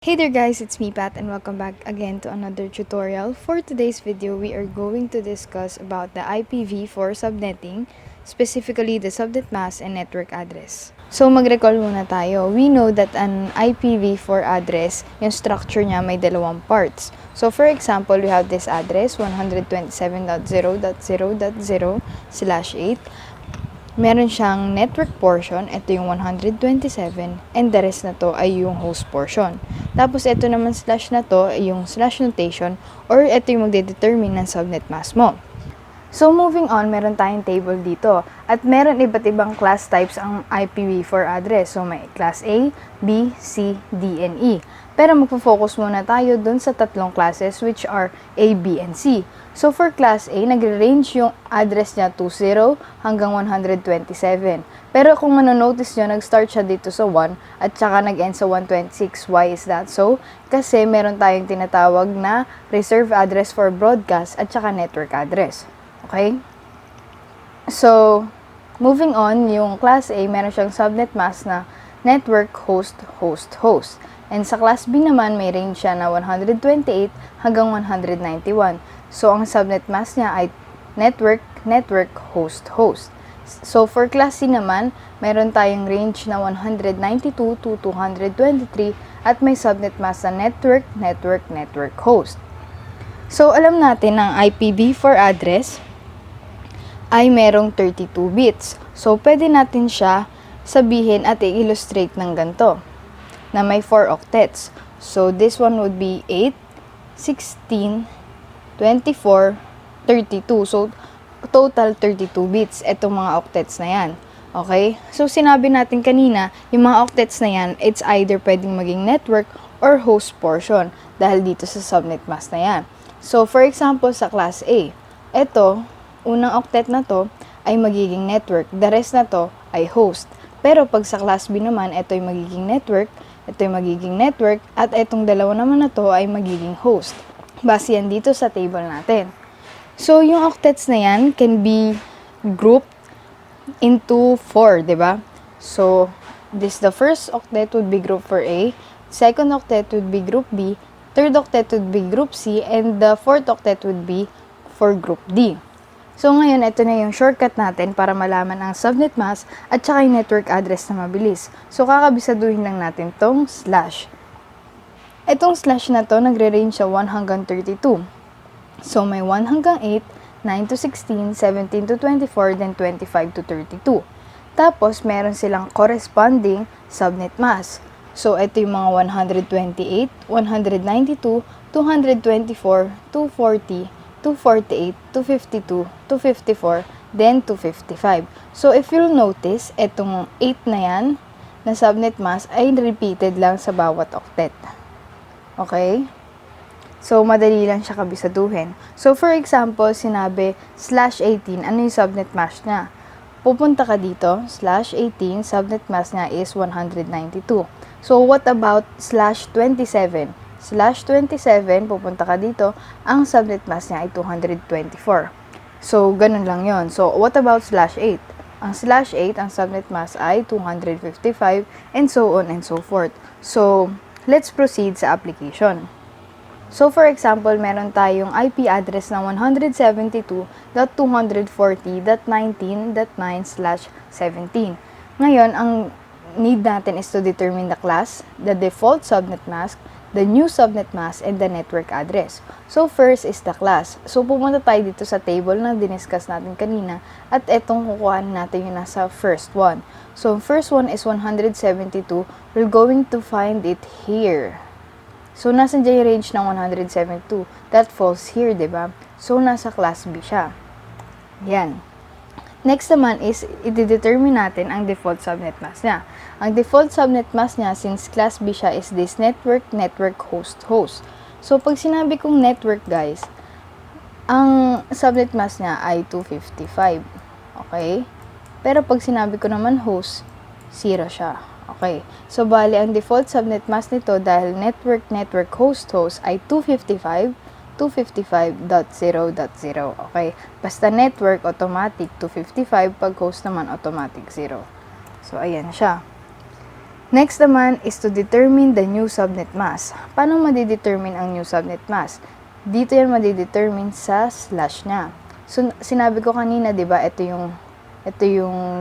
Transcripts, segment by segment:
Hey there guys, it's me Pat and welcome back again to another tutorial. For today's video, we are going to discuss about the IPV4 subnetting, specifically the subnet mask and network address. So mag-recall muna tayo. We know that an IPv4 address, yung structure niya may dalawang parts. So for example, we have this address 127.0.0.0/8. Meron siyang network portion, ito yung 127, and the rest na to ay yung host portion. Tapos ito naman slash na to ay yung slash notation, or ito yung magdedetermine ng subnet mask mo. So moving on, meron tayong table dito. At meron iba't ibang class types ang IPv4 address. So may class A, B, C, D, and E. Pero magpo-focus muna tayo dun sa tatlong classes which are A, B, and C. So for class A, nagre-range yung address niya 20 hanggang 127. Pero kung manonotice nyo, nag-start siya dito sa 1 at saka nag-end sa 126. Why is that so? Kasi meron tayong tinatawag na reserve address for broadcast at saka network address. Okay? So, moving on, yung class A, meron siyang subnet mask na network host, host, host. And sa class B naman, may range siya na 128 hanggang 191. So, ang subnet mask niya ay network, network, host, host. So, for class C naman, meron tayong range na 192 to 223 at may subnet mask na network, network, network, host. So, alam natin ang IPv4 address ay merong 32 bits. So, pwede natin siya sabihin at i-illustrate ng ganito, na may 4 octets. So, this one would be 8, 16, 24, 32. So, total 32 bits. Itong mga octets na yan. Okay? So, sinabi natin kanina, yung mga octets na yan, it's either pwedeng maging network or host portion dahil dito sa subnet mask na yan. So, for example, sa class A, ito, unang octet na to ay magiging network. The rest na to ay host. Pero pag sa class B naman, ito ay magiging network, ito ay magiging network, at itong dalawa naman na to ay magiging host. Base yan dito sa table natin. So, yung octets na yan can be grouped into 4, diba? So, the first octet would be group for A, second octet would be group B, third octet would be group C, and the fourth octet would be for group D. So, ngayon, ito na yung shortcut natin para malaman ang subnet mask at saka yung network address na mabilis. So, kakabisaduhin lang natin tong slash. Itong slash na to, nagre-range sa 1 hanggang 32. So, may 1 hanggang 8, 9 to 16, 17 to 24, then 25 to 32. Tapos, meron silang corresponding subnet mask. So, ito yung mga 128, 192, 224, 240, 248, 252, 254, then 255. So, if you'll notice, etong 8 na yan, na subnet mask, ay repeated lang sa bawat octet. Okay? So, madali lang siya kabisaduhin. So, for example, sinabi, /18, ano yung subnet mask niya? Pupunta ka dito, /18, subnet mask niya is 192. So, what about /27? /27, pupunta ka dito, ang subnet mask niya ay 224. So, ganun lang yon. So, what about /8? Ang /8, ang subnet mask ay 255, and so on and so forth. So, let's proceed sa application. So, for example, meron tayong IP address na 172.240.19.9/17. Ngayon, ang need natin is to determine the class, the default subnet mask, the new subnet mask, and the network address. So, first is the class. So, pumunta tayo dito sa table na diniscuss natin kanina at etong kukuhaan natin yung nasa first one. So, first one is 172. We're going to find it here. So, nasa dyan yung range ng 172. That falls here, diba? So, nasa class B siya. Yan. Next naman is, i-determine natin ang default subnet mask niya. Ang default subnet mask niya, since class B siya, is this network, network, host, host. So, pag sinabi kong network, guys, ang subnet mask niya ay 255. Okay? Pero pag sinabi ko naman host, 0 siya. Okay. So, bali, ang default subnet mask nito, dahil network, network, host, host, ay 255, 255.0.0. Okay? Basta network, automatic 255. Pag host naman, automatic 0. So, ayan siya. Next naman is to determine the new subnet mask. Paano madidetermine ang new subnet mask? Dito yan madidetermine sa slash niya. So, sinabi ko kanina, di ba, ito yung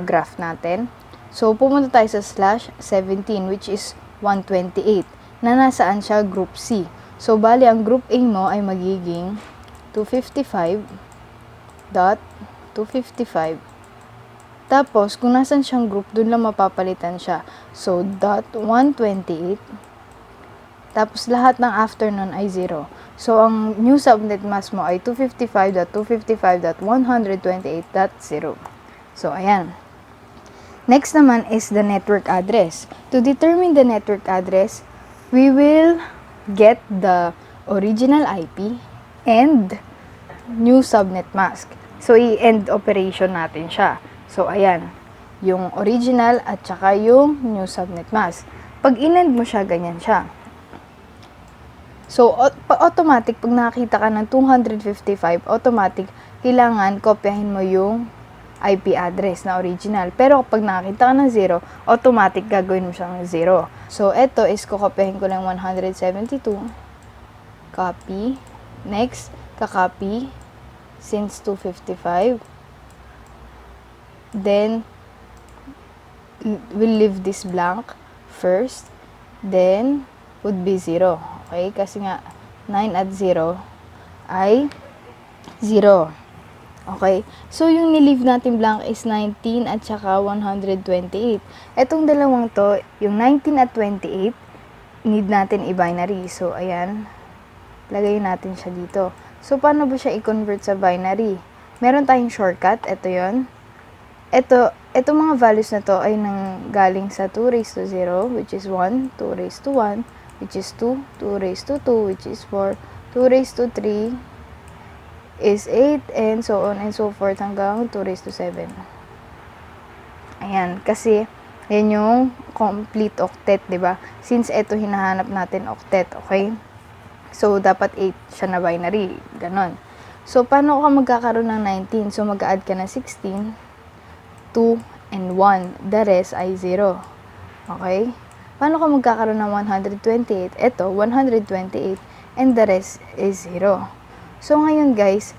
graph natin. So, pumunta tayo sa slash 17, which is 128, na nasaan siya? Group C. So, bali, ang group A mo ay magiging 255.255. Tapos, kung nasan siyang group, dun lang mapapalitan siya. So, .128. Tapos, lahat ng after nun ay 0. So, ang new subnet mask mo ay 255.255.128.0. So, ayan. Next naman is the network address. To determine the network address, we will get the original IP and new subnet mask. So, i-end operation natin siya. So, ayan, yung original at saka yung new subnet mask. Pag in-end mo siya, ganyan siya. So, automatic, pag nakakita ka ng 255, automatic, kailangan kopyahin mo yung IP address na original. Pero kapag nakakita ka ng 0, automatic gagawin mo siyang 0. So, ito is kukopyahin ko lang 172. Copy. Next, kakopy. Since 255. Then, we'll leave this blank first. Then, would be 0. Okay? Kasi nga, 9 at 0 ay 0. Okay? So, yung nilive natin blank is 19 at saka 128. Etong dalawang to, yung 19 at 28, need natin i-binary. So, ayan. Lagay natin siya dito. So, paano ba siya i-convert sa binary? Meron tayong shortcut. Ito yon. Ito mga values na to ay nanggaling sa 2 raised to 0, which is 1, 2 raised to 1, which is 2, 2 raised to 2, which is 4, 2 raised to 3 is 8, and so on and so forth hanggang 2 raised to 7. Ayan, kasi yan yung complete octet, diba? Since ito hinahanap natin octet, okay? So, dapat 8 siya na binary, ganon. So, paano ka magkakaroon ng 19? So, mag-add ka na 16, 2, and 1. The rest ay 0. Okay? Paano ka magkakaroon ng 128? Ito, 128, and the rest is 0. So, ngayon guys,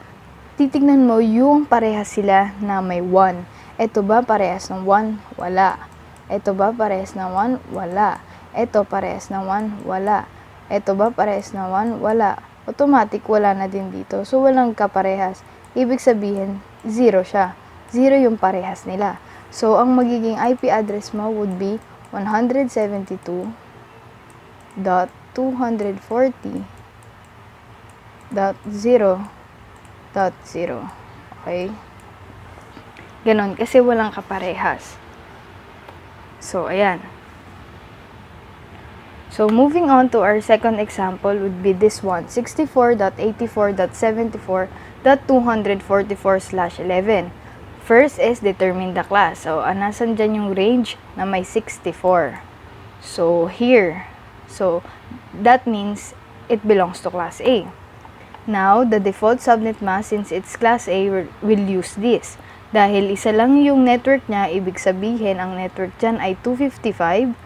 titignan mo yung parehas sila na may 1. Ito ba parehas ng 1? Wala. Ito ba parehas ng 1? Wala. Ito parehas ng 1? Wala. Ito ba parehas ng 1? Wala. Automatic, wala na din dito. So, walang kaparehas. Ibig sabihin, 0 siya. 0 yung parehas nila. So, ang magiging IP address mo would be 172.240.0.0. Okay? Ganon, kasi walang kaparehas. So, ayan. So, moving on to our second example would be this one, 64.84.74.244/11. First is determine the class. So, nasan dyan yung range na may 64. So, here. So, that means it belongs to class A. Now, the default subnet mask, since it's class A, will use this. Dahil isa lang yung network niya, ibig sabihin, ang network dyan ay 255.0,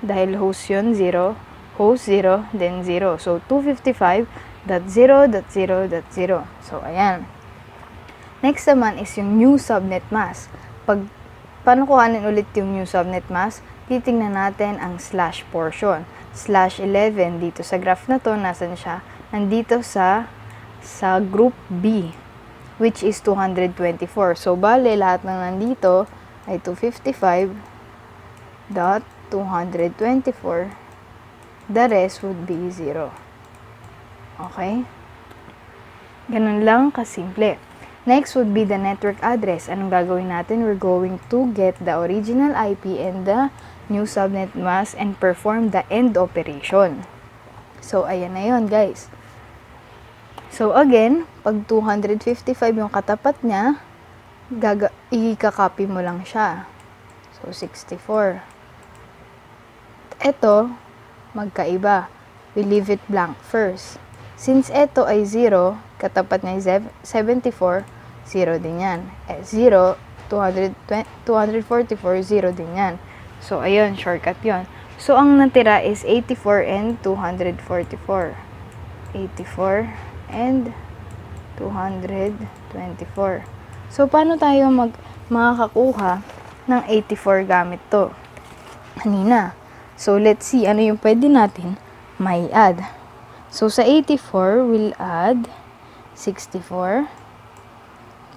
dahil host yun, 0, host 0, then 0. So, 255.0.0.0. So, ayan. Next naman is yung new subnet mask. Paano kuhanin ulit yung new subnet mask? Titingnan natin ang slash portion. Slash 11 dito sa graph na to, nasan siya? Nandito sa group B, which is 224. So, bale, lahat ng nandito ay 255.224. The rest would be 0. Okay? Ganun lang kasimple. Next would be the network address. Anong gagawin natin? We're going to get the original IP and the new subnet mask and perform the end operation. So, ayan na yun, guys. So, again, pag 255 yung katapat niya, i-copy mo lang siya. So, 64. Ito, magkaiba. We leave it blank first. Since ito ay 0, katapat niya ay 74, 0 din yan. 0, 244, 0 din yan. So, ayun, shortcut yon. So, ang natira is 84 and 244. 84 and 224. So, paano tayo makakakuha ng 84 gamit to? Kanina. So, let's see ano yung pwede natin may add. So, sa 84, we'll add 64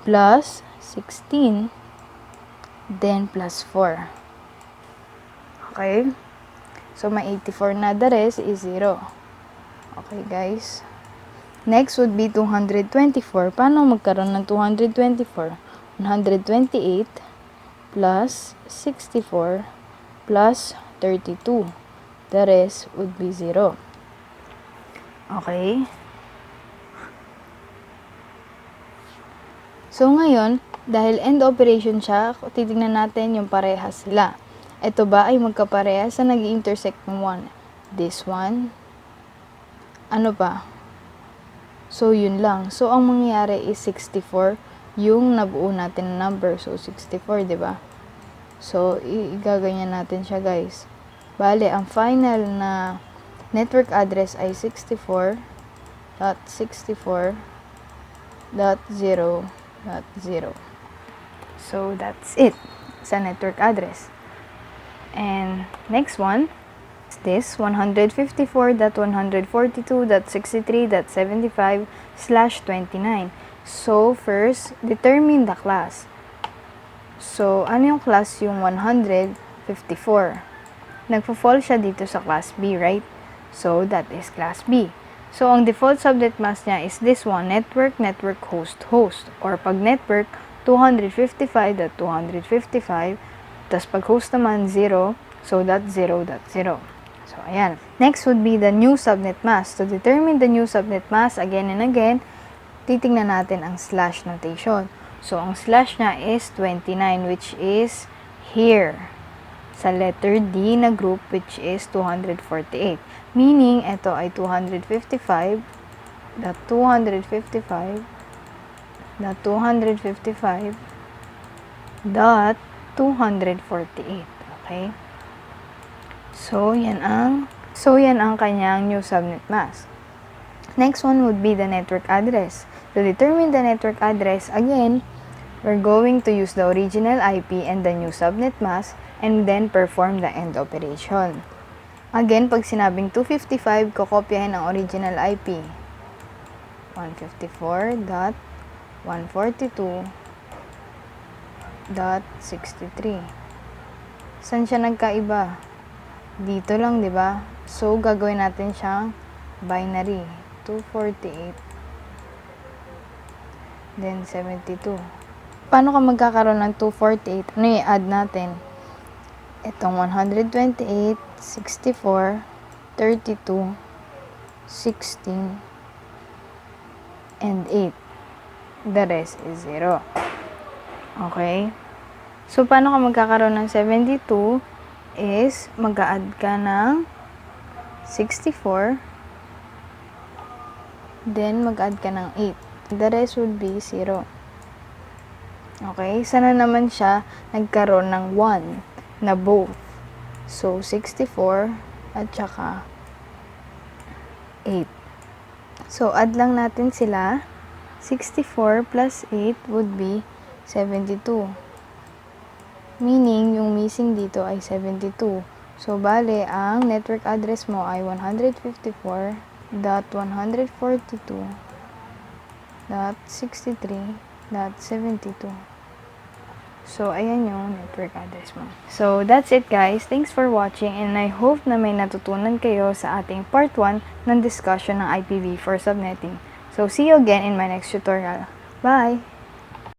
plus 16 then plus 4. Okay? So, may 84 na, the rest is 0. Okay, guys? Next would be 224. Paano magkaroon ng 224? 128 plus 64 plus 32. The rest would be 0. Okay? So, ngayon, dahil end operation siya, titignan natin yung parehas sila. Ito ba ay magkaparehas sa nag-intersect ng 1? This one. Ano pa? So, yun lang. So, ang mangyayari is 64 yung nabuo natin na number. So, 64, di ba? So, igaganyan natin siya, guys. Bale, ang final na network address ay 64.64.0.0. So, that's it sa network address. And next one is this 154.142.63.75/29. So, first, determine the class. So, ano yung class yung 154? Nagpo-fall siya dito sa class B, right? So, that is class B. So, ang default subnet mask niya is this one, network, host. Or pag network, 255.255. Tapos pag host naman, 0. So, that's 0.0. So, ayan. Next would be the new subnet mask. To determine the new subnet mask, again and again, titingnan natin ang slash notation. So, ang slash niya is 29, which is here. Sa letter D na group, which is 248. Meaning, ito ay 255.255.248. Okay? So, yan ang kanyang new subnet mask. Next one would be the network address. To determine the network address, again, we're going to use the original IP and the new subnet mask and then perform the end operation. Again, pag sinabing 255, kokopyahin ang original IP. 154.142.63. Saan siya nagkaiba? Dito lang, di ba? So, gagawin natin siyang binary. 248. Then, 72. Paano ka magkakaroon ng 248? Ano i-add natin? Itong 128, 64, 32, 16, and 8. The rest is 0. Okay? So, paano ka magkakaroon ng 72? Is, mag-a-add ka ng 64, then mag-add ka ng 8. The rest would be 0. Okay? Sana naman siya nagkaroon ng 1 na both. So, 64 at saka 8. So, add lang natin sila. 64 plus 8 would be 72. Meaning, yung missing dito ay 72. So, bale, ang network address mo ay 154.142.63.72. So, ayan yung network address mo. So, that's it guys. Thanks for watching and I hope na may natutunan kayo sa ating part 1 ng discussion ng IPV4 Subnetting. So, see you again in my next tutorial. Bye!